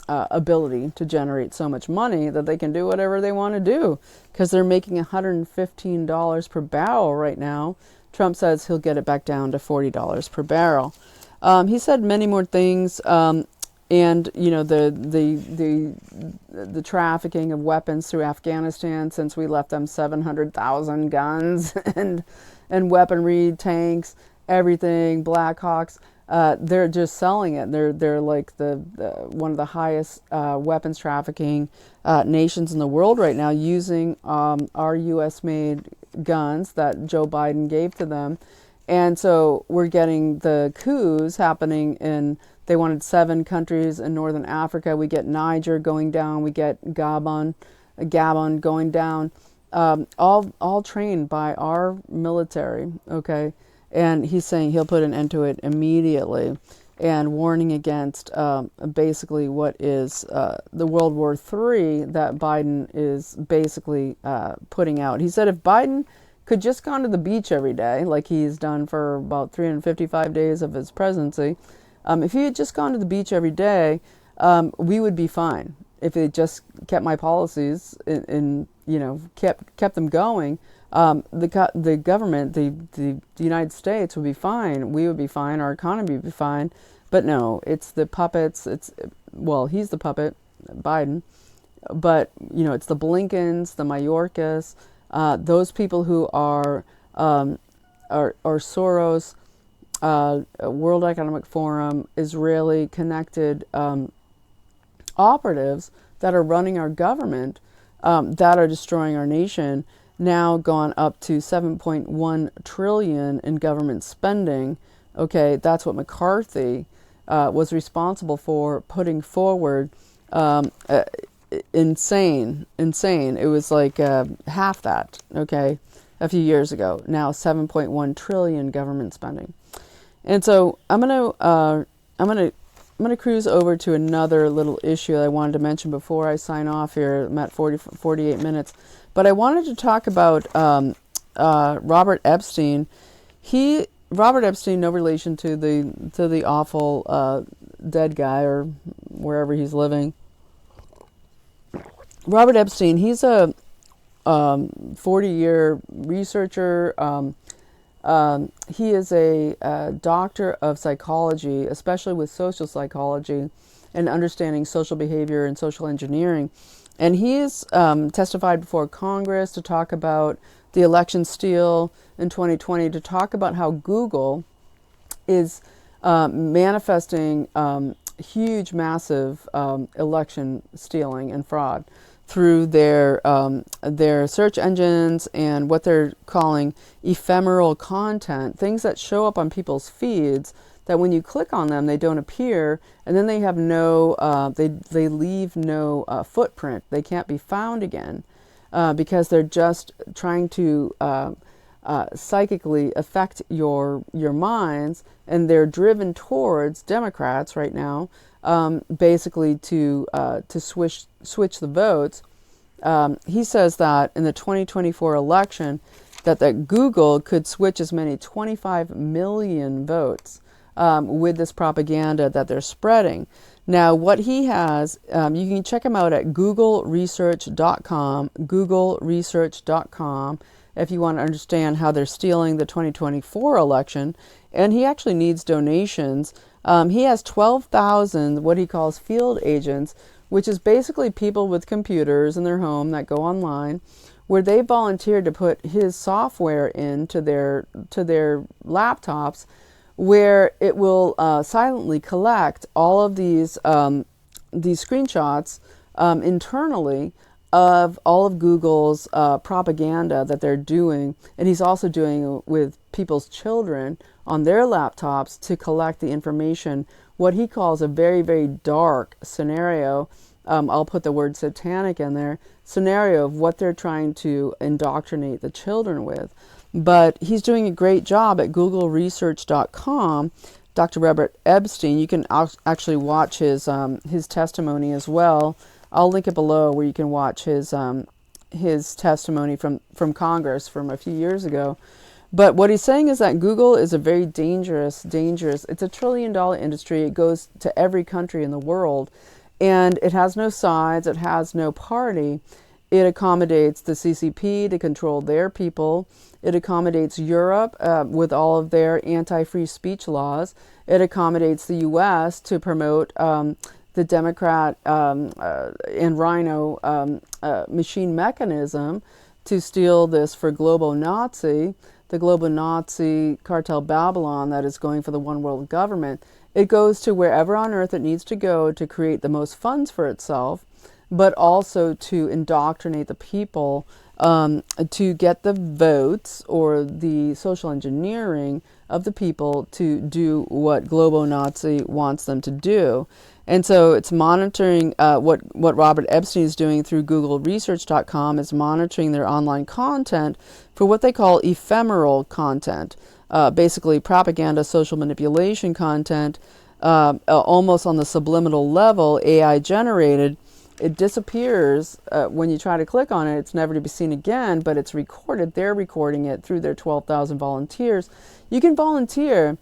ability to generate so much money that they can do whatever they want to do, because they're making $115 per barrel right now. Trump says he'll get it back down to $40 per barrel. He said many more things. And the trafficking of weapons through Afghanistan, since we left them 700,000 guns and weaponry, tanks, everything, Blackhawks, they're just selling it. They're like the one of the highest weapons trafficking nations in the world right now, using our U.S. made guns that Joe Biden gave to them. And so we're getting the coups happening in, they wanted 7 countries in Northern Africa. We get Niger going down. We get Gabon going down. All trained by our military, okay? And he's saying he'll put an end to it immediately, and warning against basically what is the World War III that Biden is basically putting out. He said if Biden could just gone to the beach every day, like he's done for about 355 days of his presidency, if he had just gone to the beach every day, we would be fine. If they just kept my policies and kept them going, the government, the United States would be fine. We would be fine. Our economy would be fine. But no, it's the puppets. He's the puppet, Biden. But it's the Blinkens, the Mayorkas, those people who are Soros, World Economic Forum, Israeli connected operatives that are running our government, that are destroying our nation, now gone up to 7.1 trillion in government spending. Okay, that's what McCarthy was responsible for putting forward. Insane. It was like half that, okay, a few years ago. Now 7.1 trillion government spending. And so I'm gonna cruise over to another little issue that I wanted to mention before I sign off here. I'm at 48 minutes. But I wanted to talk about Robert Epstein. Robert Epstein, no relation to the awful dead guy or wherever he's living. Robert Epstein, he's a 40-year researcher. He is a doctor of psychology, especially with social psychology and understanding social behavior and social engineering. And he has testified before Congress to talk about the election steal in 2020, to talk about how Google is manifesting huge, massive election stealing and fraud through their search engines and what they're calling ephemeral content, things that show up on people's feeds that when you click on them, they don't appear, and then they have no, they leave no footprint. They can't be found again because they're just trying to psychically affect your minds, and they're driven towards Democrats right now, basically to switch the votes. He says that in the 2024 election, that Google could switch as many 25 million votes with this propaganda that they're spreading. Now, what he has, you can check him out at googleresearch.com, googleresearch.com, if you want to understand how they're stealing the 2024 election. And he actually needs donations. He has 12,000 what he calls field agents, which is basically people with computers in their home that go online, where they volunteered to put his software into their laptops, where it will silently collect all of these screenshots internally of all of Google's propaganda that they're doing. And he's also doing it with people's children on their laptops to collect the information, what he calls a very, very dark scenario. I'll put the word satanic in there, scenario of what they're trying to indoctrinate the children with. But he's doing a great job at googleresearch.com. Dr. Robert Epstein, you can actually watch his testimony as well. I'll link it below where you can watch his testimony from Congress from a few years ago. But what he's saying is that Google is a very dangerous, it's a $1 trillion industry. It goes to every country in the world, and it has no sides, it has no party. It accommodates the CCP to control their people. It accommodates Europe with all of their anti-free speech laws. It accommodates the U.S. to promote the Democrat and Rhino machine mechanism to steal this for GloboNazi, the GloboNazi Cartel Babylon that is going for the one world government. It goes to wherever on earth it needs to go to create the most funds for itself, but also to indoctrinate the people, to get the votes or the social engineering of the people to do what GloboNazi wants them to do. And so it's monitoring what Robert Epstein is doing through googleresearch.com is monitoring their online content for what they call ephemeral content, basically propaganda, social manipulation content, almost on the subliminal level, AI generated. It disappears when you try to click on it. It's never to be seen again, but it's recorded. They're recording it through their 12,000 volunteers. You can volunteer.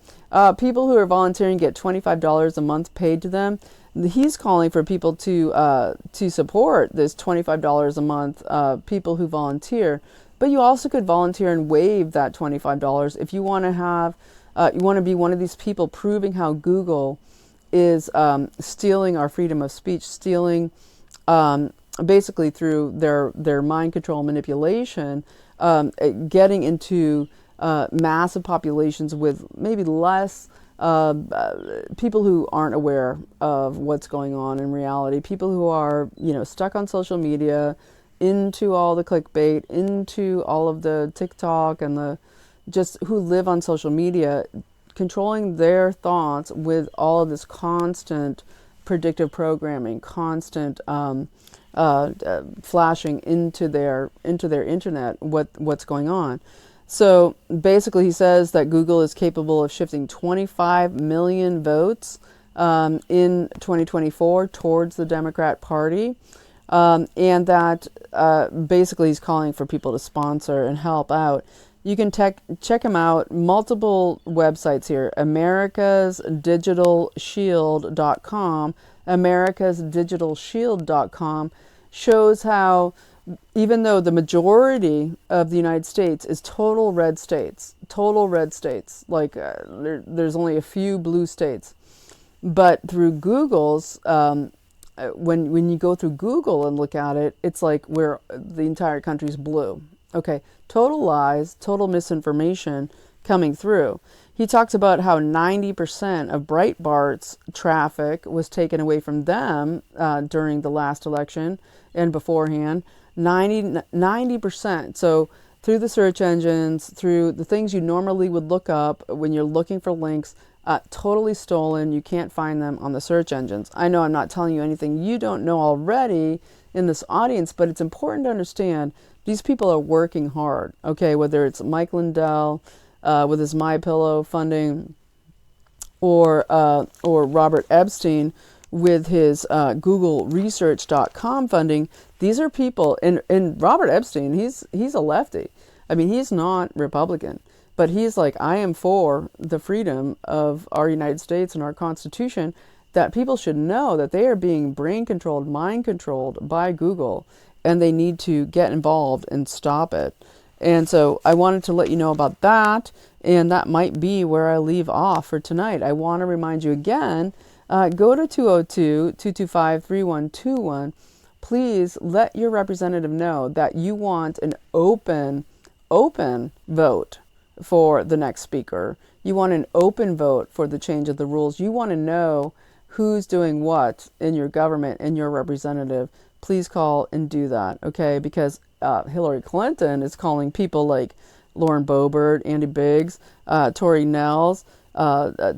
People who are volunteering get $25 a month paid to them. He's calling for people to support this $25 a month, people who volunteer. But you also could volunteer and waive that $25 if you want to have, you want to be one of these people proving how Google is stealing our freedom of speech, stealing basically through their mind control manipulation, getting into massive populations with maybe less people who aren't aware of what's going on in reality, people who are, stuck on social media, into all the clickbait, into all of the TikTok and the just who live on social media, controlling their thoughts with all of this constant predictive programming, constant flashing into their internet what's going on. So basically he says that Google is capable of shifting 25 million votes in 2024 towards the Democrat Party, and that basically he's calling for people to sponsor and help out. You can check him out, multiple websites here, americasdigitalshield.com. americasdigitalshield.com shows how even though the majority of the United States is total red states, like there's only a few blue states, but through Google's, when you go through Google and look at it, it's like where the entire country's blue. Okay, total lies, total misinformation coming through. He talks about how 90% of Breitbart's traffic was taken away from them during the last election and beforehand. 90%. So through the search engines, through the things you normally would look up when you're looking for links, totally stolen. You can't find them on the search engines. I know I'm not telling you anything you don't know already in this audience, but it's important to understand These people are working hard, okay, whether it's Mike Lindell with his MyPillow funding, or Robert Epstein with his GoogleResearch.com funding. These are people, and Robert Epstein, he's a lefty. I mean, he's not Republican, but he's like, I am for the freedom of our United States and our Constitution, that people should know that they are being brain controlled, mind controlled by Google, and they need to get involved and stop it. And so I wanted to let you know about that, and that might be where I leave off for tonight. I want to remind you again, go to 202-225-3121. Please let your representative know that you want an open vote for the next speaker. You want an open vote for the change of the rules. You want to know who's doing what in your government and your representative. Please call and do that, okay? Because Hillary Clinton is calling people like Lauren Boebert, Andy Biggs, Tory Nehls,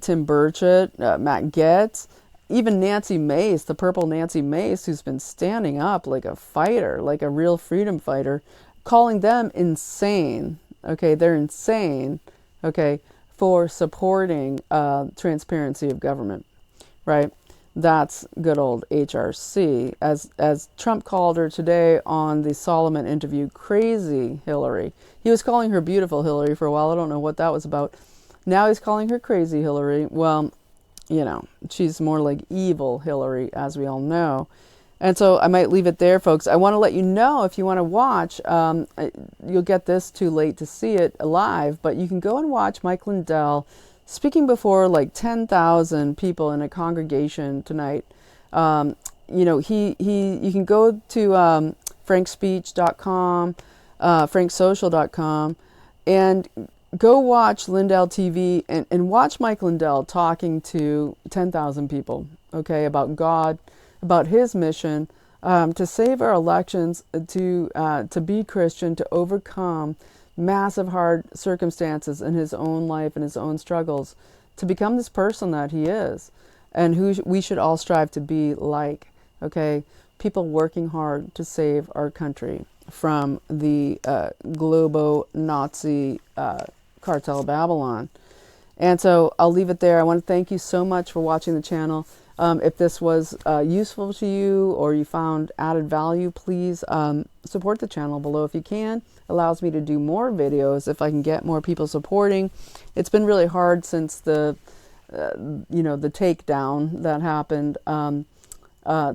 Tim Burchett, Matt Gaetz, even Nancy Mace, the purple Nancy Mace, who's been standing up like a fighter, like a real freedom fighter, calling them insane, okay? They're insane, okay, for supporting transparency of government, right? That's good old HRC. As Trump called her today on the Solomon interview, crazy Hillary. He was calling her beautiful Hillary for a while. I don't know what that was about. Now he's calling her crazy Hillary. Well, you know, she's more like evil Hillary, as we all know. And so I might leave it there, folks. I want to let you know, if you want to watch, you'll get this too late to see it live, but you can go and watch Mike Lindell speaking before like 10,000 people in a congregation tonight. You know, you can go to frankspeech.com, franksocial.com, and go watch Lindell TV and watch Mike Lindell talking to 10,000 people, okay, about God, about his mission to save our elections, to be Christian, to overcome massive hard circumstances in his own life and his own struggles, to become this person that he is, and who we should all strive to be like, okay? People working hard to save our country from the GloboNazi Cartel Babylon. And so I'll leave it there. I want to thank you so much for watching the channel. If this was useful to you, or you found added value, please support the channel below if you can. Allows me to do more videos if I can get more people supporting. It's been really hard since the you know, the takedown that happened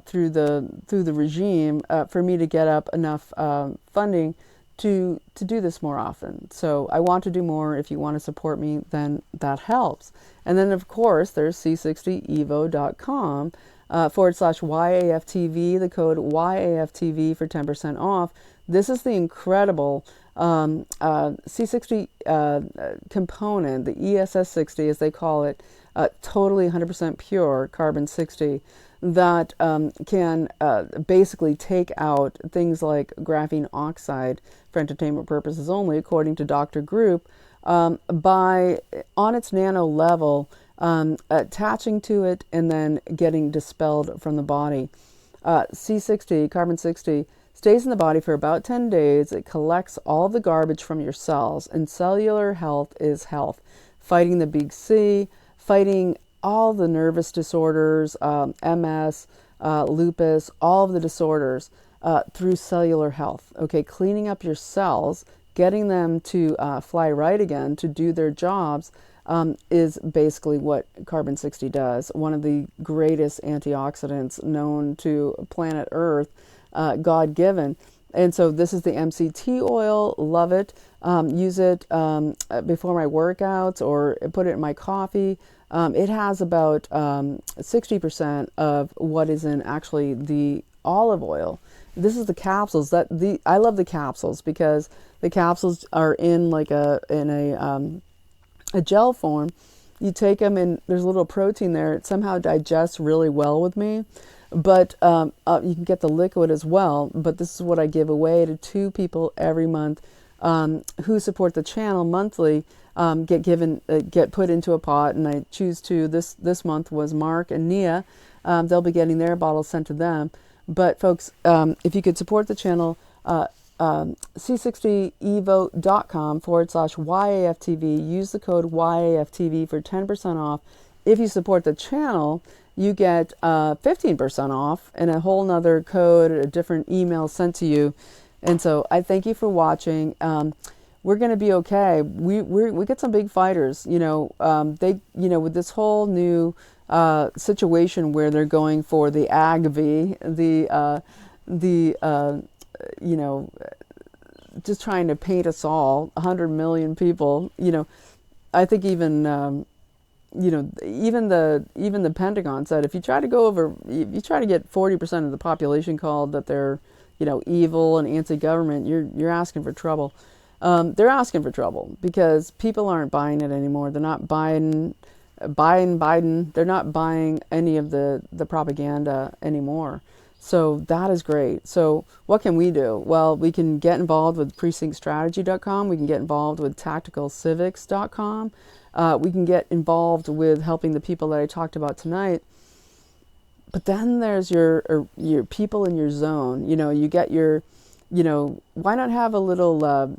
through the regime for me to get up enough funding to do this more often. So I want to do more. If you want to support me, then that helps. And then of course there's c60evo.com /YAFTV, the code YAFTV for 10% off. This is the incredible C60 component, the ESS60 as they call it, totally 100% pure carbon 60, that can basically take out things like graphene oxide for entertainment purposes only, according to Dr. Group, by, on its nano level, attaching to it and then getting dispelled from the body. C60, carbon 60, stays in the body for about 10 days. It collects all the garbage from your cells, and cellular health is health. Fighting the big C, fighting all the nervous disorders, MS, lupus, all of the disorders through cellular health. Okay, cleaning up your cells, getting them to fly right again, to do their jobs, is basically what carbon 60 does. One of the greatest antioxidants known to planet Earth, God-given. And so this is the MCT oil. Love it. Use it before my workouts, or put it in my coffee. It has about 60% of what is in actually the olive oil. This is the capsules. I love the capsules because the capsules are in like a gel form. You take them and there's a little protein there. It somehow digests really well with me. But you can get the liquid as well. But this is what I give away to 2 people every month who support the channel monthly. Get put into a pot, and I choose to. This month was Mark and Nia. They'll be getting their bottles sent to them. But folks, if you could support the channel, c60evote.com/YAFTV. Use the code YAFTV for 10% off. If you support the channel, you get 15% off and a whole nother code, a different email sent to you. And so I thank you for watching. We're going to be okay. We get some big fighters, with this whole new situation where they're going for the AGV, just trying to paint us all, 100 million people. I think even the Pentagon said if you try to get 40% of the population called that they're evil and anti-government, you're asking for trouble. They're asking for trouble because people aren't buying it anymore. They're not buying Biden. They're not buying any of the propaganda anymore. So that is great. So what can we do? Well, we can get involved with precinctstrategy.com. We can get involved with tacticalcivics.com. We can get involved with helping the people that I talked about tonight. But then there's your people in your zone. You get your, why not have a little,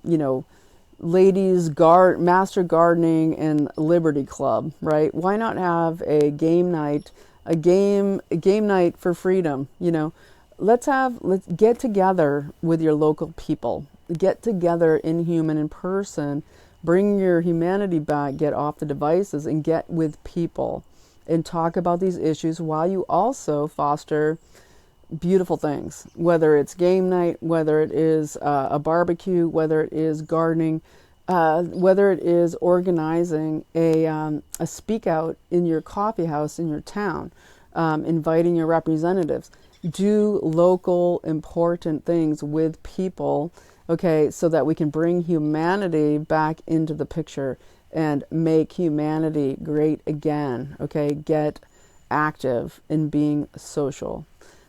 ladies master gardening and liberty club, right? Why not have a game night, a game night for freedom? Let's get together with your local people, get together in person, bring your humanity back, get off the devices and get with people and talk about these issues while you also foster beautiful things, whether it's game night, whether it is a barbecue, whether it is gardening, whether it is organizing a speak out in your coffee house in your town, inviting your representatives. Do local important things with people, okay, so that we can bring humanity back into the picture and make humanity great again, okay? Get active in being social.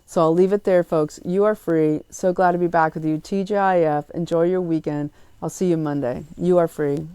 So I'll leave it there, folks. You are free. So glad to be back with you. TGIF. Enjoy your weekend. I'll see you Monday. You are free.